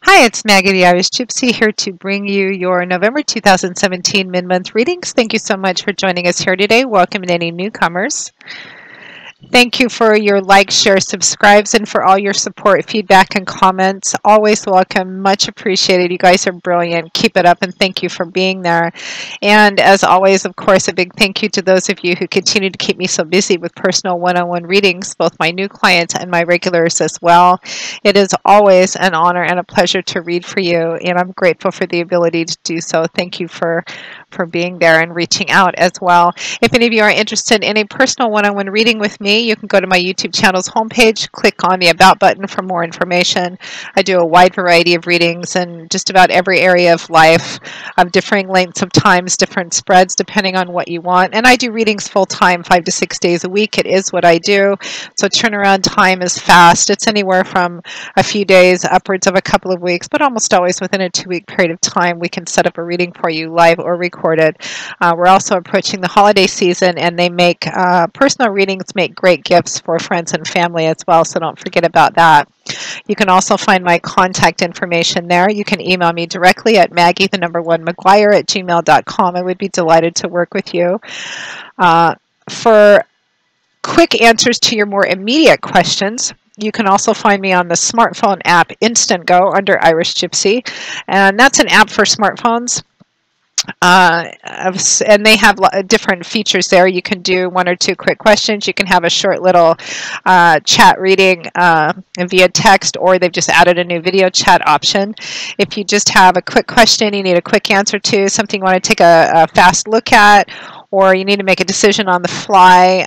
Hi, it's Maggie the Irish Gypsy here to bring you your November 2017 mid-month readings. Thank you so much for joining us here today. Welcome to any newcomers. Thank you for your likes, shares, subscribes, and for all your support, feedback, and comments. Always welcome. Much appreciated. You guys are brilliant. Keep it up, and thank you for being there. And as always, of course, a big thank you to those of you who continue to keep me so busy with personal one-on-one readings, both my new clients and my regulars as well. It is always an honor and a pleasure to read for you, and I'm grateful for the ability to do so. Thank you for being there and reaching out as well. If any of you are interested in a personal one-on-one reading with me, you can go to my YouTube channel's homepage, click on the About button for more information. I do a wide variety of readings in just about every area of life, of differing lengths of times, different spreads, depending on what you want. And I do readings full-time, 5 to 6 days a week. It is what I do. So turnaround time is fast. It's anywhere from a few days upwards of a couple of weeks, but almost always within a 2-week period of time, we can set up a reading for you live or recorded. We're also approaching the holiday season, and they make personal readings make great gifts for friends and family as well, so don't forget about that. You can also find my contact information there. You can email me directly at maggie1mcguire@gmail.com. I would be delighted to work with you. For quick answers to your more immediate questions, you can also find me on the smartphone app Instantgo under Irish Gypsy, and that's an app for smartphones. And they have different features there. You can do 1 or 2 quick questions. You can have a short little chat reading via text, or they've just added a new video chat option. If you just have a quick question you need a quick answer to, something you want to take a fast look at, or you need to make a decision on the fly,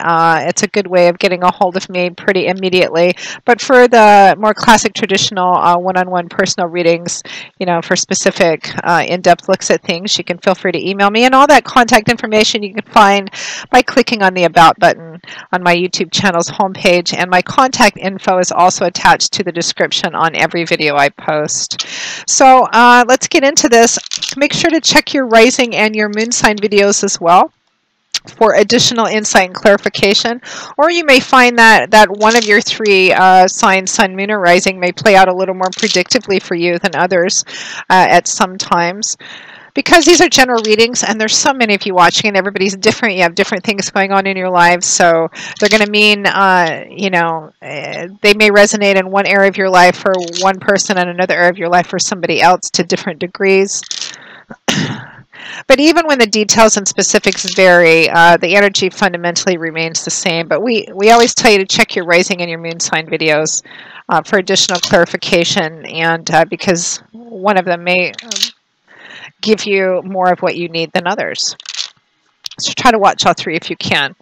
it's a good way of getting a hold of me pretty immediately. But for the more classic traditional one-on-one personal readings, you know, for specific in-depth looks at things, you can feel free to email me. And all that contact information you can find by clicking on the About button on my YouTube channel's homepage. And my contact info is also attached to the description on every video I post. So let's get into this. Make sure to check your rising and your moon sign videos as well for additional insight and clarification. Or you may find that one of your 3 signs, sun, moon, or rising, may play out a little more predictively for you than others at some times. Because these are general readings, and there's so many of you watching, and everybody's different. You have different things going on in your lives, so they're going to mean, you know, they may resonate in one area of your life for one person and another area of your life for somebody else to different degrees. But even when the details and specifics vary, the energy fundamentally remains the same. But we always tell you to check your rising and your moon sign videos for additional clarification, and because one of them may give you more of what you need than others. So try to watch all 3 if you can.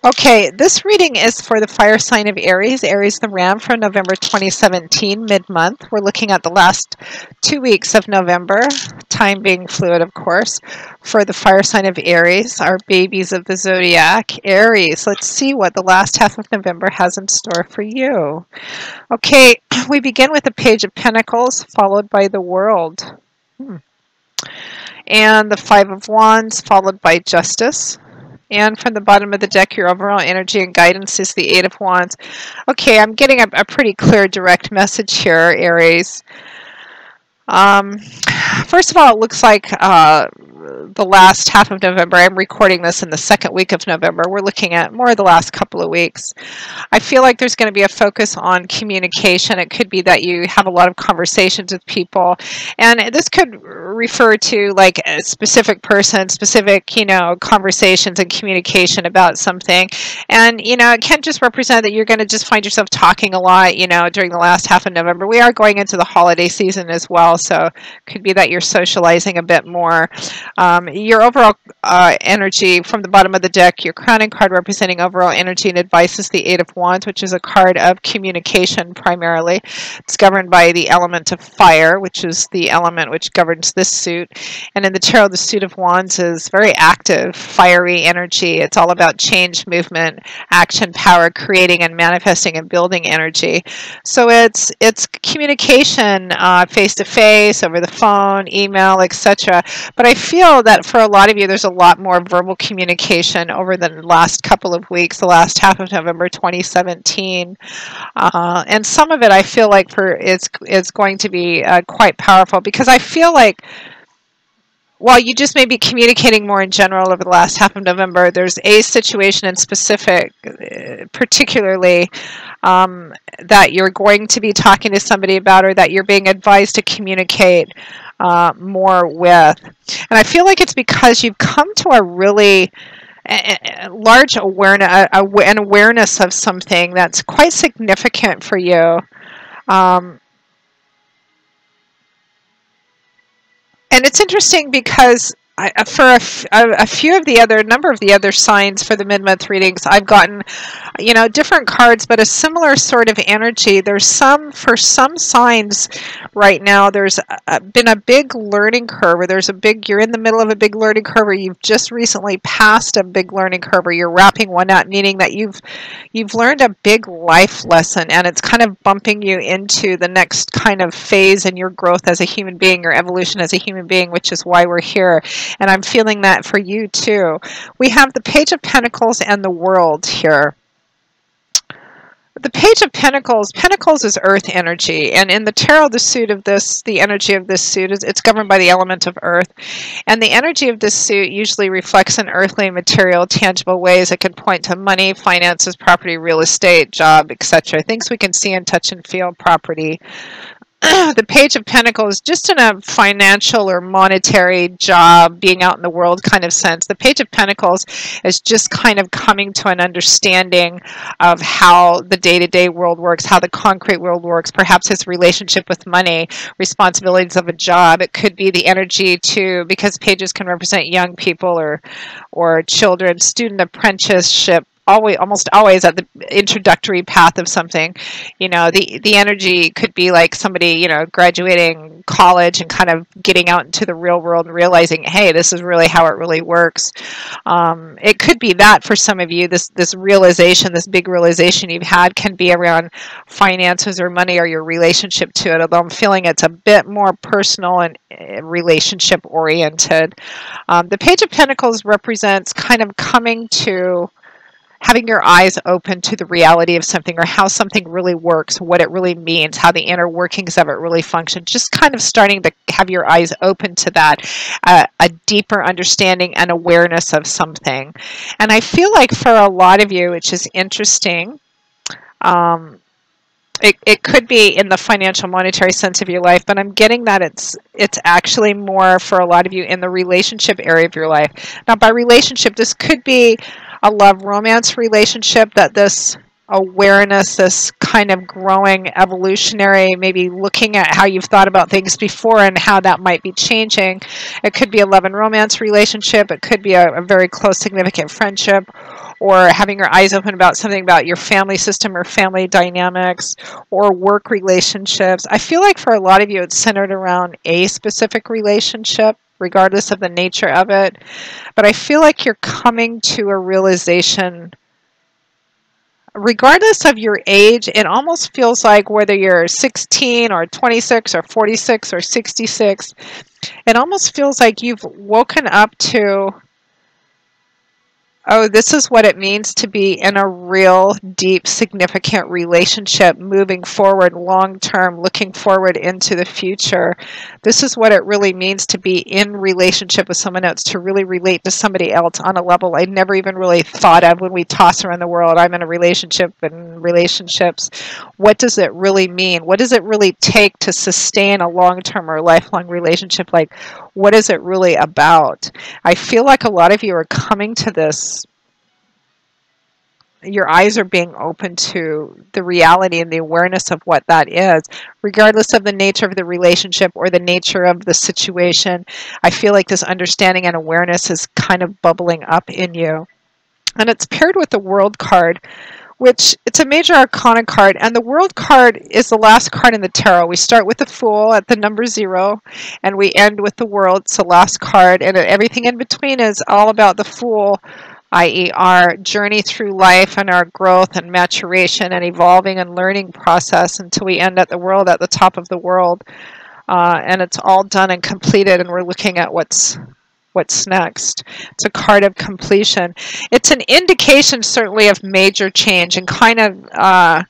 Okay, this reading is for the fire sign of Aries, Aries the Ram, for November 2017, mid-month. We're looking at the last 2 weeks of November, time being fluid, of course, for the fire sign of Aries, our babies of the zodiac, Aries. Let's see what the last half of November has in store for you. Okay, we begin with the Page of Pentacles, followed by the World. And the 5 of Wands, followed by Justice. And from the bottom of the deck, your overall energy and guidance is the 8 of Wands. Okay, I'm getting a pretty clear, direct message here, Aries. First of all, it looks like the last half of November. I'm recording this in the 2nd week of November. We're looking at more of the last couple of weeks. I feel like there's going to be a focus on communication. It could be that you have a lot of conversations with people, and this could refer to like a specific person, specific, you know, conversations and communication about something. And, you know, it can't just represent that you're going to just find yourself talking a lot, you know, during the last half of November. We are going into the holiday season as well, so it could be that you're socializing a bit more. Your overall energy from the bottom of the deck, your crowning card representing overall energy and advice is the 8 of Wands, which is a card of communication primarily. It's governed by the element of fire, which is the element which governs this suit. And in the tarot, the suit of Wands is very active, fiery energy. It's all about change, movement, action, power, creating and manifesting and building energy. So it's communication face to face, over the phone, email, etc. But I feel feel that for a lot of you, there's a lot more verbal communication over the last couple of weeks, the last half of November 2017. And some of it I feel like is going to be quite powerful, because I feel like while you just may be communicating more in general over the last half of November, there's a situation in specific, particularly, that you're going to be talking to somebody about, or that you're being advised to communicate more with. And I feel like it's because you've come to a really large an awareness of something that's quite significant for you. And it's interesting because for a number of the other signs for the mid-month readings, I've gotten, different cards, but a similar sort of energy. For some signs right now, there's been a big learning curve, or you're in the middle of a big learning curve, or you've just recently passed a big learning curve, or you're wrapping one up, meaning that you've learned a big life lesson, and it's kind of bumping you into the next kind of phase in your growth as a human being, your evolution as a human being, which is why we're here. And I'm feeling that for you too. We have the Page of Pentacles and the World here. The Page of Pentacles is earth energy, and in the tarot, the energy of this suit it's governed by the element of earth, and the energy of this suit usually reflects in earthly, material, tangible ways. It can point to money, finances, property, real estate, job, etc. Things we can see and touch and feel, property. The Page of Pentacles, just in a financial or monetary job, being out in the world kind of sense. The Page of Pentacles is just kind of coming to an understanding of how the day-to-day world works, how the concrete world works, perhaps his relationship with money, responsibilities of a job. It could be the energy to, because pages can represent young people or children, student apprenticeship, almost always at the introductory path of something. The energy could be like somebody, graduating college and kind of getting out into the real world and realizing, hey, this is really how it really works. It could be that for some of you, this realization, this big realization you've had can be around finances or money or your relationship to it, although I'm feeling it's a bit more personal and relationship oriented. The Page of Pentacles represents kind of coming to having your eyes open to the reality of something, or how something really works, what it really means, how the inner workings of it really function. Just kind of starting to have your eyes open to that, a deeper understanding and awareness of something. And I feel like for a lot of you, which is interesting, it could be in the financial, monetary sense of your life, but I'm getting that it's actually more for a lot of you in the relationship area of your life. Now, by relationship, this could be a love romance relationship, that this awareness, this kind of growing evolutionary, maybe looking at how you've thought about things before and how that might be changing. It could be a love and romance relationship. It could be a very close, significant friendship, or having your eyes open about something about your family system or family dynamics, or work relationships. I feel like for a lot of you, it's centered around a specific relationship, regardless of the nature of it. But I feel like you're coming to a realization, regardless of your age. It almost feels like whether you're 16 or 26 or 46 or 66, it almost feels like you've woken up to, oh, this is what it means to be in a real, deep, significant relationship, moving forward long term, looking forward into the future. This is what it really means to be in relationship with someone else, to really relate to somebody else on a level I never even really thought of. When we toss around the world, I'm in a relationship and relationships. What does it really mean? What does it really take to sustain a long-term or lifelong relationship? Like, what is it really about? I feel like a lot of you are coming to this. Your eyes are being open to the reality and the awareness of what that is, regardless of the nature of the relationship or the nature of the situation. I feel like this understanding and awareness is kind of bubbling up in you. And it's paired with the World card, which it's a major arcana card, and the World card is the last card in the tarot. We start with the Fool at the number 0, and we end with the World. It's the last card, and everything in between is all about the Fool, i.e. our journey through life and our growth and maturation and evolving and learning process, until we end at the World, at the top of the world. And it's all done and completed, and we're looking at what's what's next. It's a card of completion. It's an indication certainly of major change and kind of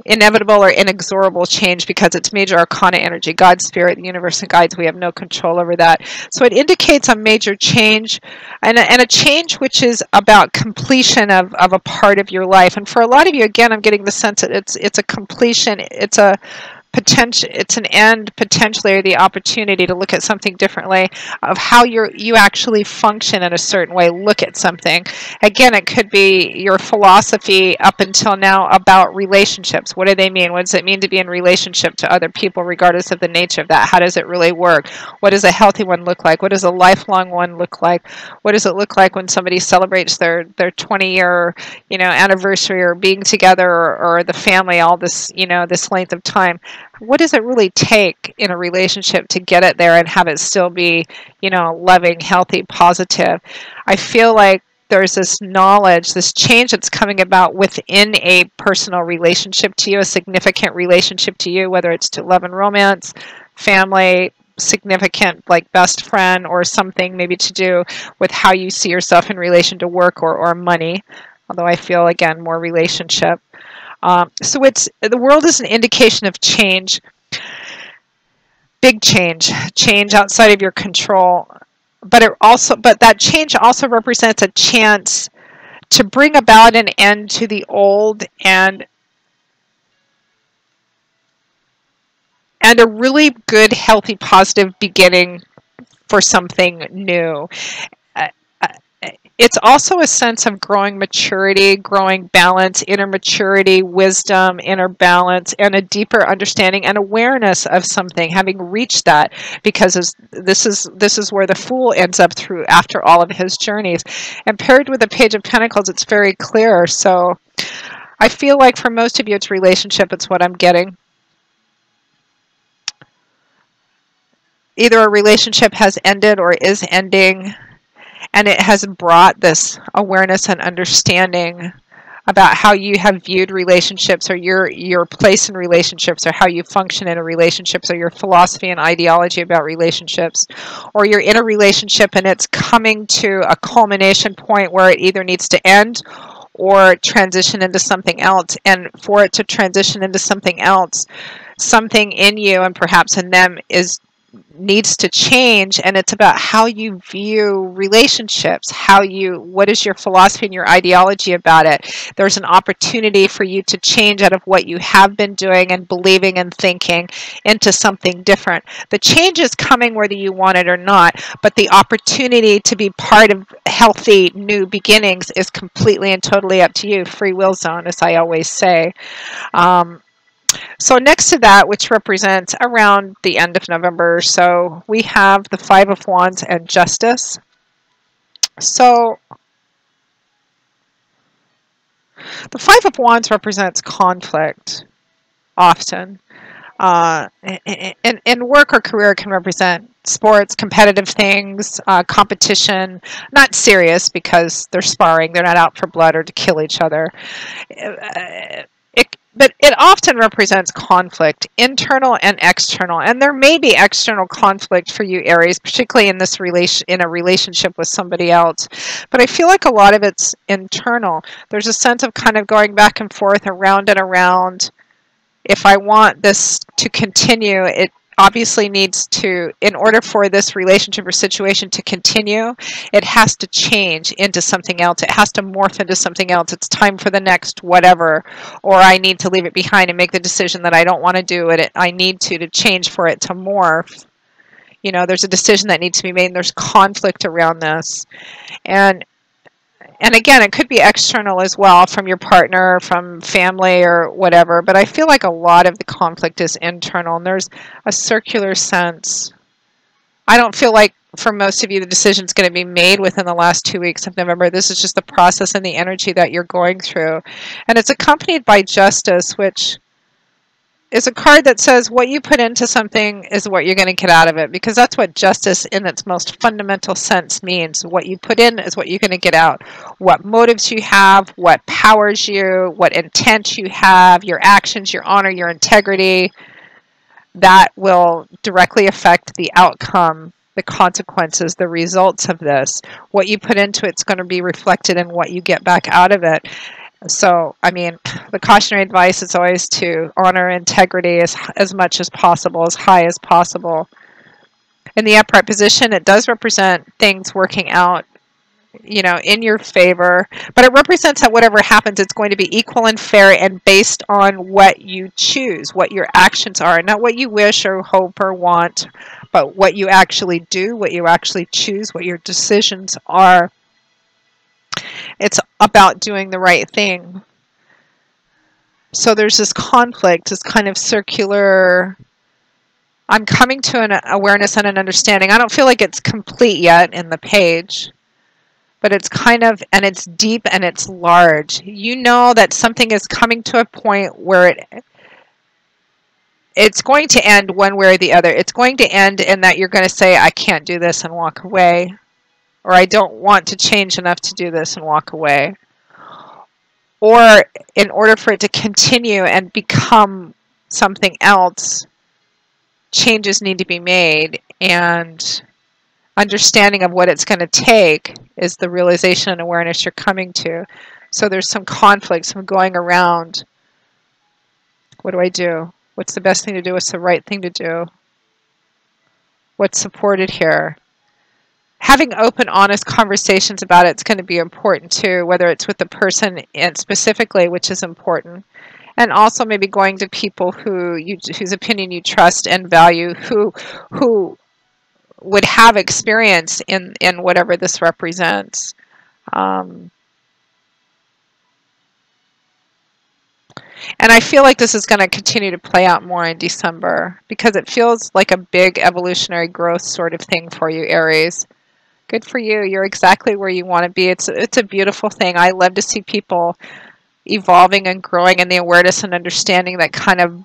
inevitable or inexorable change, because it's major arcana energy, God's spirit, the universe, and guides. We have no control over that. So it indicates a major change, and a change which is about completion of a part of your life. And for a lot of you, again, I'm getting the sense that it's a completion, it's a potential, it's an end potentially, or the opportunity to look at something differently, of how you actually function in a certain way, look at something. Again, it could be your philosophy up until now about relationships. What do they mean? What does it mean to be in relationship to other people, regardless of the nature of that? How does it really work? What does a healthy one look like? What does a lifelong one look like? What does it look like when somebody celebrates their 20-year anniversary, or being together, or the family, all this this length of time? What does it really take in a relationship to get it there and have it still be, loving, healthy, positive? I feel like there's this knowledge, this change that's coming about within a personal relationship to you, a significant relationship to you, whether it's to love and romance, family, significant like best friend, or something maybe to do with how you see yourself in relation to work or money. Although I feel, again, more relationship. So the world is an indication of change, big change outside of your control. But that change also represents a chance to bring about an end to the old, and a really good, healthy, positive beginning for something new. It's also a sense of growing maturity, growing balance, inner maturity, wisdom, inner balance, and a deeper understanding and awareness of something, having reached that, because this is where the Fool ends up through after all of his journeys. And paired with the Page of Pentacles, it's very clear. So I feel like for most of you, it's relationship. It's what I'm getting. Either a relationship has ended or is ending, and it has brought this awareness and understanding about how you have viewed relationships, or your place in relationships, or how you function in a relationship, or your philosophy and ideology about relationships. Or you're in a relationship and it's coming to a culmination point where it either needs to end or transition into something else. And for it to transition into something else, something in you and perhaps in them needs to change, and it's about how you view relationships, what is your philosophy and your ideology about it. There's an opportunity for you to change out of what you have been doing and believing and thinking into something different. The change is coming whether you want it or not, but the opportunity to be part of healthy new beginnings is completely and totally up to you. Free will zone, as I always say. So next to that, which represents around the end of November, so we have the Five of Wands and Justice. So the Five of Wands represents conflict often. In work or career, it can represent sports, competitive things, competition, not serious because they're sparring, they're not out for blood or to kill each other. But it often represents conflict, internal and external. And there may be external conflict for you, Aries, particularly in a relationship with somebody else. But I feel like a lot of it's internal. There's a sense of kind of going back and forth, around and around. If I want this to continue, it obviously needs to, in order for this relationship or situation to continue, it has to change into something else. It has to morph into something else. It's time for the next whatever, or I need to leave it behind and make the decision that I don't want to do it. I need to change for it to morph. There's a decision that needs to be made, and there's conflict around this. And again, it could be external as well, from your partner, from family, or whatever. But I feel like a lot of the conflict is internal, and there's a circular sense. I don't feel like for most of you the decision's going to be made within the last 2 weeks of November. This is just the process and the energy that you're going through. And it's accompanied by Justice, which is a card that says what you put into something is what you're going to get out of it, because that's what justice in its most fundamental sense means. What you put in is what you're going to get out. What motives you have, what powers you, what intent you have, your actions, your honor, your integrity, that will directly affect the outcome the consequences, the results of this. What you put into it's going to be reflected in what you get back out of it. So, I mean, the cautionary advice is always to honor integrity as much as possible, as high as possible. In the upright position, it does represent things working out, you know, in your favor, but it represents that whatever happens, it's going to be equal and fair and based on what you choose, what your actions are, not what you wish or hope or want, but what you actually do, what you actually choose, what your decisions are. It's about doing the right thing. So there's this conflict, this kind of circular, I'm coming to an awareness and an understanding. I don't feel like it's complete yet in the page, but it's kind of, and it's deep and it's large. You know that something is coming to a point where it's going to end one way or the other. It's going to end in that you're going to say, I can't do this and walk away, or I don't want to change enough to do this and walk away. Or in order for it to continue and become something else, changes need to be made, and understanding of what it's going to take is the realization and awareness you're coming to. So there's some conflict, some going around. What do I do? What's the best thing to do? What's the right thing to do? What's supported here? Having open, honest conversations about it's going to be important too, whether it's with the person and specifically, which is important, and also maybe going to people whose opinion you trust and value, who would have experience in whatever this represents. And I feel like this is going to continue to play out more in December because it feels like a big evolutionary growth sort of thing for you, Aries. Good for you. You're exactly where you want to be. It's a beautiful thing. I love to see people evolving and growing in the awareness and understanding that kind of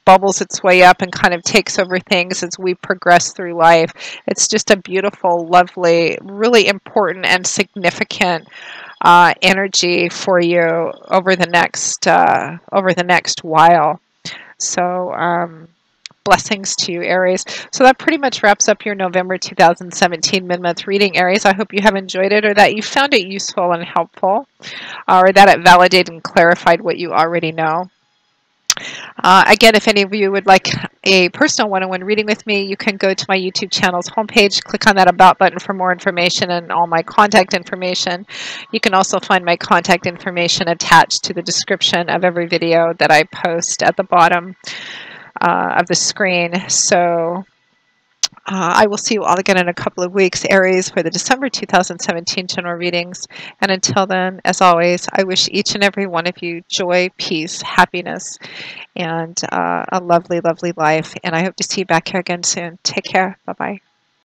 bubbles its way up and kind of takes over things as we progress through life. It's just a beautiful, lovely, really important and significant energy for you over the next while. So blessings to you, Aries. So that pretty much wraps up your November 2017 mid-month reading, Aries. I hope you have enjoyed it, or that you found it useful and helpful, or that it validated and clarified what you already know. Again, if any of you would like a personal one-on-one reading with me, you can go to my YouTube channel's homepage, click on that About button for more information and all my contact information. You can also find my contact information attached to the description of every video that I post at the bottom of the screen. So I will see you all again in a couple of weeks, Aries, for the December 2017 general readings. And until then, as always, I wish each and every one of you joy, peace, happiness, and a lovely, lovely life. And I hope to see you back here again soon. Take care. Bye-bye.